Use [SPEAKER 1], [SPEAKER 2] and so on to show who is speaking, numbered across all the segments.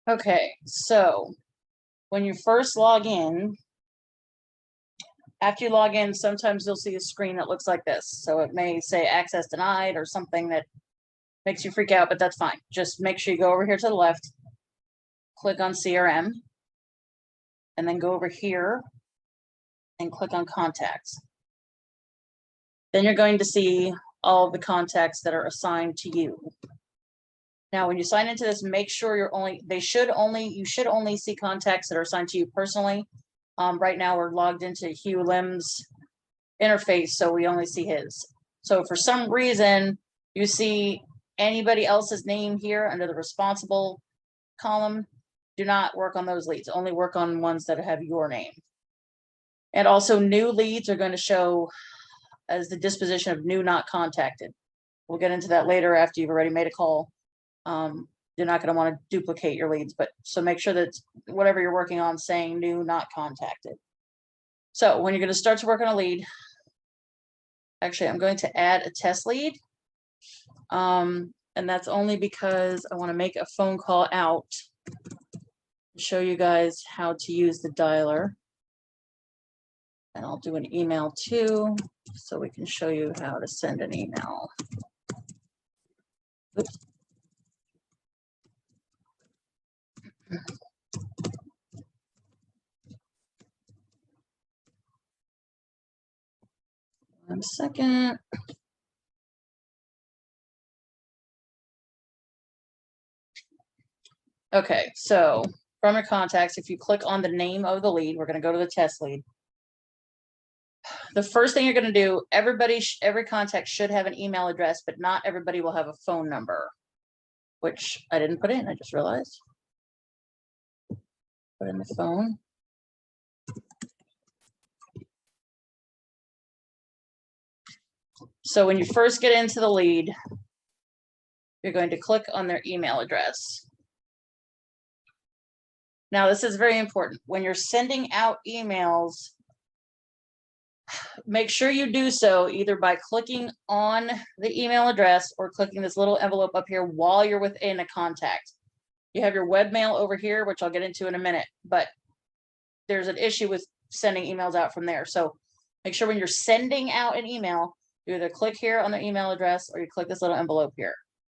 [SPEAKER 1] Okay, so when you first log in, after you log in, sometimes you'll see a screen that looks like this. So it may say access denied or something that makes you freak out, but that's fine. Just make sure you go over here to the left, click on CRM, and then go over here and click on contacts. Then you're going to see all the contacts that are assigned to you. Now, when you sign into this, make sure you should only see contacts that are assigned to you personally. Right now we're logged into Hugh Lim's interface, so we only see his. So for some reason you see anybody else's name here under the responsible column, do not work on those leads. Only work on ones that have your name. And also new leads are going to show as the disposition of new not contacted. We'll get into that later after you've already made a call. You're not going to want to duplicate your leads, but so make sure that whatever you're working on saying new not contacted. So when you're going to start to work on a lead, actually I'm going to add a test lead. And that's only because I want to make a phone call out to show you guys how to use the dialer. And I'll do an email too, so we can show you how to send an email. Oops. 1 second. Okay, so from your contacts, if you click on the name of the lead, we're going to go to the test lead. The first thing you're going to do, every contact should have an email address, but not everybody will have a phone number, which I didn't put in. I just realized. Put in the phone. So when you first get into the lead, you're going to click on their email address. Now, this is very important. When you're sending out emails, make sure you do so either by clicking on the email address or clicking this little envelope up here while you're within a contact. You have your webmail over here, which I'll get into in a minute, but there's an issue with sending emails out from there. So make sure when you're sending out an email, you either click here on the email address or you click this little envelope here.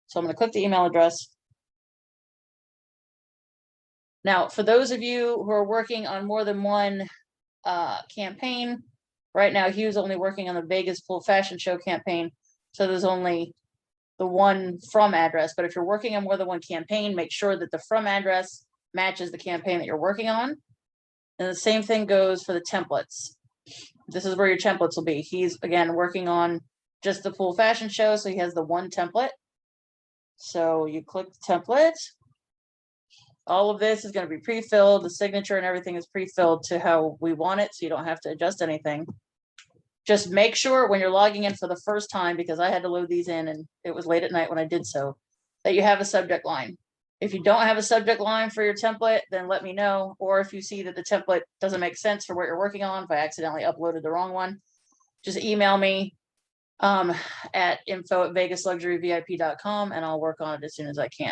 [SPEAKER 1] So I'm going to click the email address. Now, for those of you who are working on more than one campaign, right now Hugh's only working on the Vegas Full Fashion Show campaign, so there's only the one from address. But if you're working on more than one campaign, make sure that the from address matches the campaign that you're working on. And the same thing goes for the templates. This is where your templates will be. He's, again, working on just the Full Fashion Show, so he has the one template. So you click the template. All of this is going to be pre-filled. The signature and everything is pre-filled to how we want it, so you don't have to adjust anything. Just make sure when you're logging in for the first time, because I had to load these in and it was late at night when I did so, that you have a subject line. If you don't have a subject line for your template, then let me know. Or if you see that the template doesn't make sense for what you're working on, if I accidentally uploaded the wrong one, just email me at info@vegasluxuryvip.com and I'll work on it as soon as I can.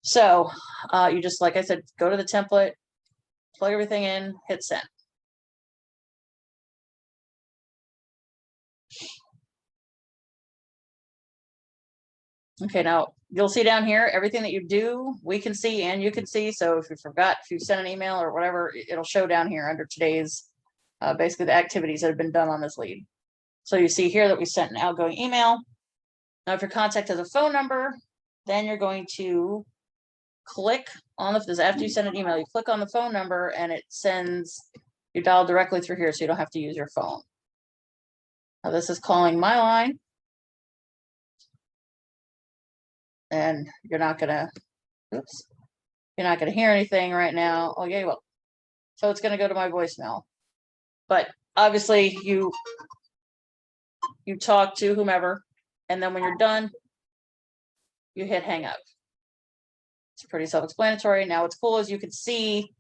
[SPEAKER 1] So you just, like I said, go to the template, plug everything in, hit send. Okay, now you'll see down here, everything that you do, we can see and you can see. So if you forgot, if you sent an email or whatever, it'll show down here under today's, basically the activities that have been done on this lead. So you see here that we sent an outgoing email. Now, if your contact has a phone number, then you're going to click on the, after you send an email, you click on the phone number and it sends, you dial directly through here so you don't have to use your phone. Now this is calling my line. And you're not gonna, oops, you're not gonna hear anything right now. Oh yeah, you will. So it's gonna go to my voicemail. But obviously you talk to whomever, and then when you're done, you hit hang up. It's pretty self-explanatory. Now what's cool is you can see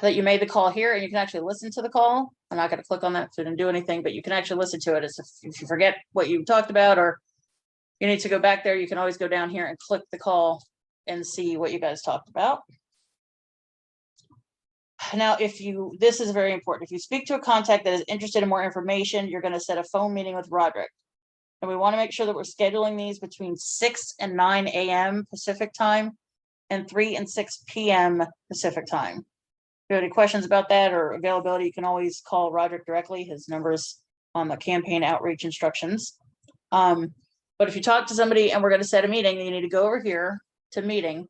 [SPEAKER 1] that you made the call here and you can actually listen to the call. I'm not gonna click on that because I didn't do anything, but you can actually listen to it as if you forget what you talked about or you need to go back there, you can always go down here and click the call and see what you guys talked about. Now, this is very important. If you speak to a contact that is interested in more information, you're going to set a phone meeting with Roderick. And we want to make sure that we're scheduling these between 6 and 9 a.m. Pacific time and 3 and 6 p.m. Pacific time. If you have any questions about that or availability, you can always call Roderick directly. His number is on the campaign outreach instructions. But if you talk to somebody and we're going to set a meeting, you need to go over here to meeting.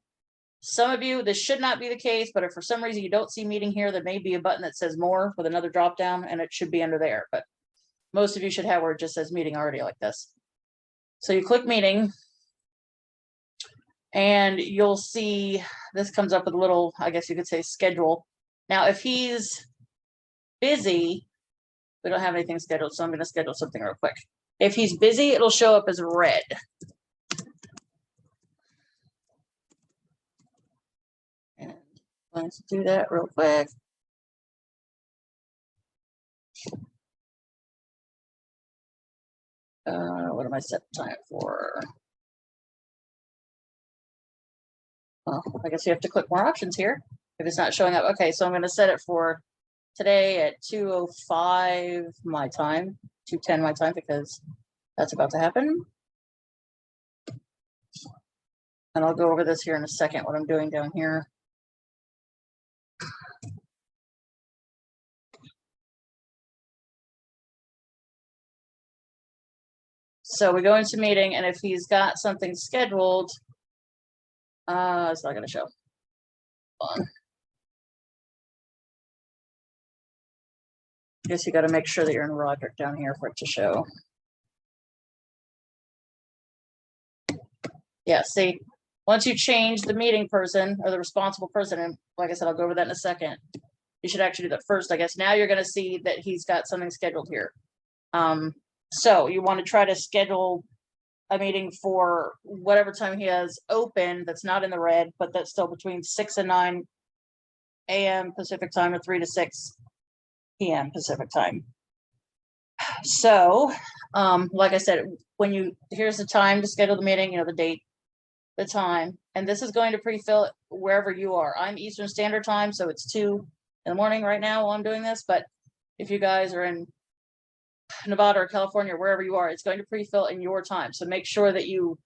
[SPEAKER 1] Some of you, this should not be the case, but if for some reason you don't see meeting here, there may be a button that says more with another drop down, and it should be under there. But most of you should have where it just says meeting already like this. So you click meeting, and you'll see this comes up with a little, I guess you could say, schedule. Now, if he's busy, we don't have anything scheduled, so I'm going to schedule something real quick. If he's busy, it'll show up as red. And let's do that real quick. What am I set time for? Well, I guess you have to click more options here if it's not showing up. Okay, so I'm going to set it for today at 2:05 my time, 2:10 my time, because that's about to happen. And I'll go over this here in a second, what I'm doing down here. So we go into meeting, and if he's got something scheduled, it's not going to show. Hold on. I guess you got to make sure that you're in Roderick down here for it to show. Yeah, see, once you change the meeting person or the responsible person, and like I said, I'll go over that in a second. You should actually do that first, I guess. Now you're going to see that he's got something scheduled here. So you want to try to schedule a meeting for whatever time he has open that's not in the red, but that's still between 6 and 9 a.m. Pacific time or 3 to 6 p.m. Pacific time. So, like I said, here's the time to schedule the meeting, you know, the date, the time, and this is going to pre-fill wherever you are. I'm Eastern Standard Time, so it's 2 in the morning right now while I'm doing this, but if you guys are in Nevada or California, or wherever you are, it's going to pre-fill in your time. So make sure that you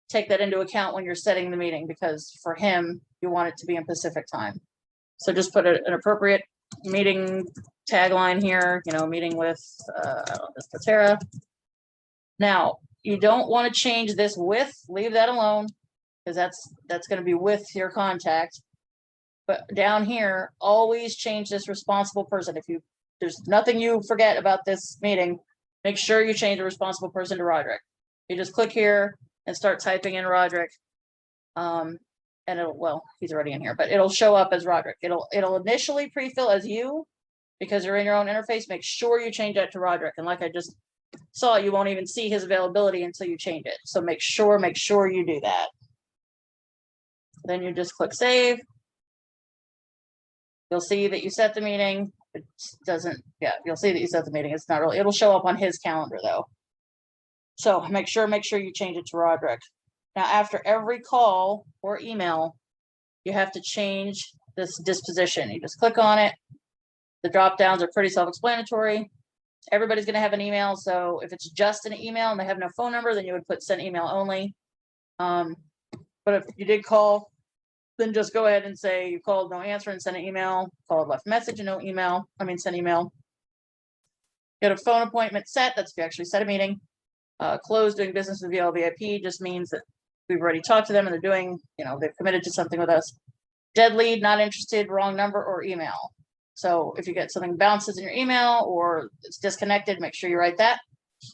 [SPEAKER 1] take that into account when you're setting the meeting, because for him, you want it to be in Pacific time. So just put an appropriate meeting tagline here, you know, meeting with Tara. Now, you don't want to change this with, leave that alone, because that's going to be with your contact. But down here, always change this responsible person. If there's nothing you forget about this meeting, make sure you change the responsible person to Roderick. You just click here and start typing in Roderick. And he's already in here, but it'll show up as Roderick. It'll initially pre-fill as you, because you're in your own interface. Make sure you change that to Roderick. And like I just saw, you won't even see his availability until you change it. So make sure you do that. Then you just click save. You'll see that you set the meeting. It doesn't, yeah, you'll see that you set the meeting. It's not really, it'll show up on his calendar though. So make sure you change it to Roderick. Now, after every call or email, you have to change this disposition. You just click on it. The drop downs are pretty self-explanatory. Everybody's going to have an email. So if it's just an email and they have no phone number, then you would put send email only. But if you did call, then just go ahead and say you called, no answer, and send an email. Called, left message, and no email. Send email. Get a phone appointment set. That's if you actually set a meeting. Close, doing business with VLVIP just means that we've already talked to them and they're doing, they've committed to something with us. Dead lead, not interested, wrong number or email. So if you get something bounces in your email or it's disconnected, make sure you write that.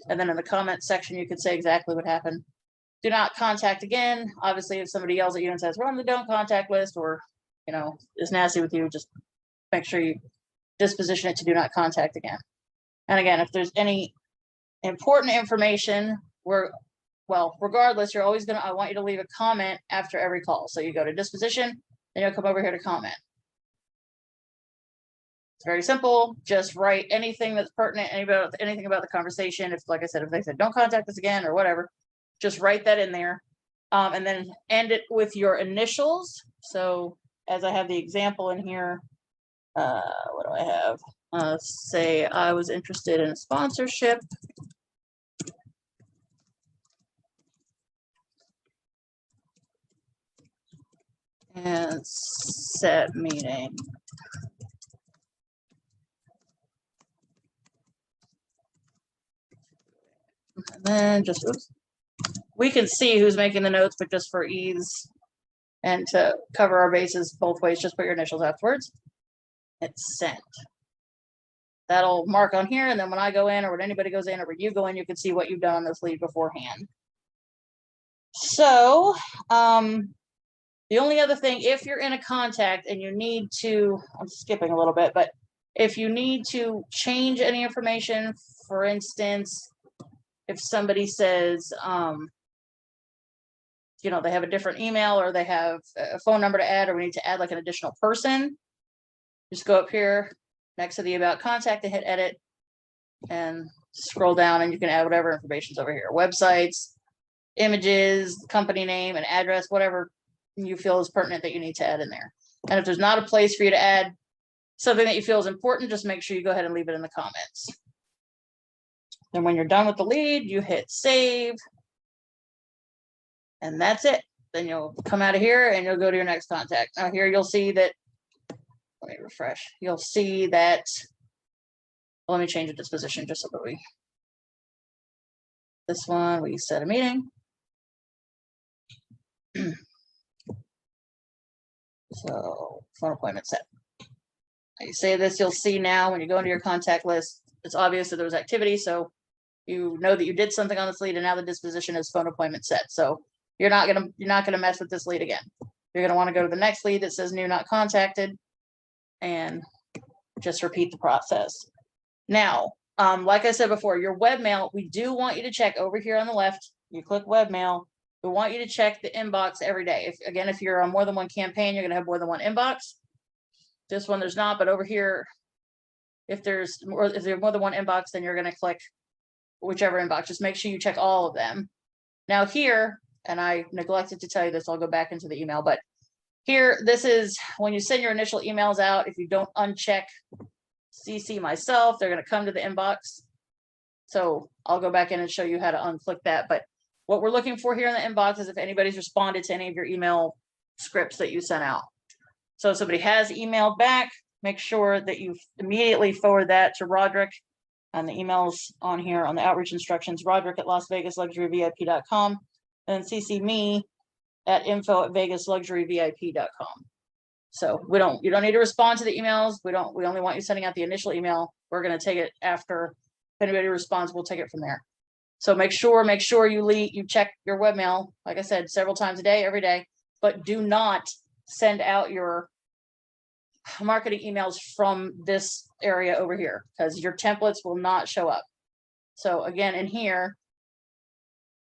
[SPEAKER 1] And then in the comment section, you could say exactly what happened. Do not contact again. Obviously, if somebody yells at you and says, we're on the don't contact list, or, is nasty with you, just make sure you disposition it to do not contact again. And again, if there's any important information, regardless, you're always I want you to leave a comment after every call. So you go to disposition, then you'll come over here to comment. It's very simple. Just write anything that's pertinent, anything about the conversation. If, like I said, if they said, don't contact us again or whatever, just write that in there. and then end it with your initials. So as I have the example in here, what do I have? Say I was interested in a sponsorship. And set meeting. And then just, oops, we can see who's making the notes, but just for ease and to cover our bases both ways, just put your initials afterwards. It's sent. That'll mark on here, and then when I go in, or when anybody goes in, or when you go in, you can see what you've done on this lead beforehand. So, the only other thing, if you're in a contact and you need to, I'm skipping a little bit, but if you need to change any information, for instance, if somebody says, you know, they have a different email or they have a phone number to add, or we need to add like an additional person, just go up here next to the about contact and hit edit and scroll down, and you can add whatever information's over here. Websites, images, company name, and address, whatever you feel is pertinent that you need to add in there. And if there's not a place for you to add something that you feel is important, just make sure you go ahead and leave it in the comments. Then when you're done with the lead, you hit save. And that's it. Then you'll come out of here and you'll go to your next contact. Now here you'll see that, let me refresh. You'll see that, well, let me change the disposition just so that we, this one, we set a meeting. So phone appointment set. You say this, you'll see now when you go into your contact list, it's obvious that there was activity. So you know that you did something on this lead, and now the disposition is phone appointment set. So you're not gonna mess with this lead again. You're gonna want to go to the next lead that says new not contacted, and just repeat the process. Now, like I said before, your webmail, we do want you to check over here on the left. You click webmail. We want you to check the inbox every day. If you're on more than one campaign, you're going to have more than one inbox. This one, there's not, but over here, if there's more than one inbox, then you're going to click whichever inbox. Just make sure you check all of them. Now here, and I neglected to tell you this, I'll go back into the email, but here, this is when you send your initial emails out. If you don't uncheck CC myself, they're going to come to the inbox. So I'll go back in and show you how to unclick that. But what we're looking for here in the inbox is if anybody's responded to any of your email scripts that you sent out. So if somebody has emailed back, make sure that you immediately forward that to Roderick, and the emails on here on the outreach instructions, roderick@LasVegasLuxuryVIP.com, and then CC me at info@VegasLuxuryVIP.com. So you don't need to respond to the emails. We only want you sending out the initial email. We're going to take it after. If anybody responds, we'll take it from there. So make sure you check your webmail, like I said, several times a day, every day, but do not send out your marketing emails from this area over here, because your templates will not show up. So again, in here,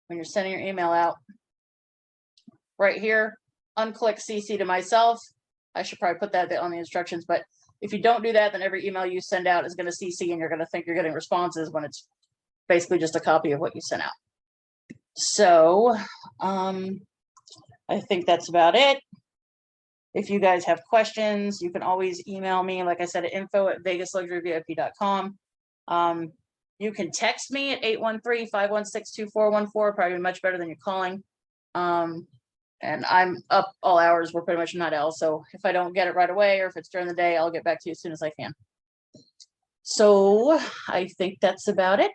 [SPEAKER 1] when you're sending your email out, right here, unclick CC to myself. I should probably put that on the instructions, but if you don't do that, then every email you send out is going to CC, and you're going to think you're getting responses when it's basically just a copy of what you sent out. So I think that's about it. If you guys have questions, you can always email me, like I said, at info@VegasLuxuryVIP.com. You can text me at 813-516-2414, probably much better than you're calling. And I'm up all hours. We're pretty much night owls. So if I don't get it right away, or if it's during the day, I'll get back to you as soon as I can. So I think that's about it.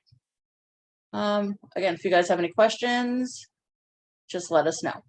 [SPEAKER 1] Again, if you guys have any questions, just let us know.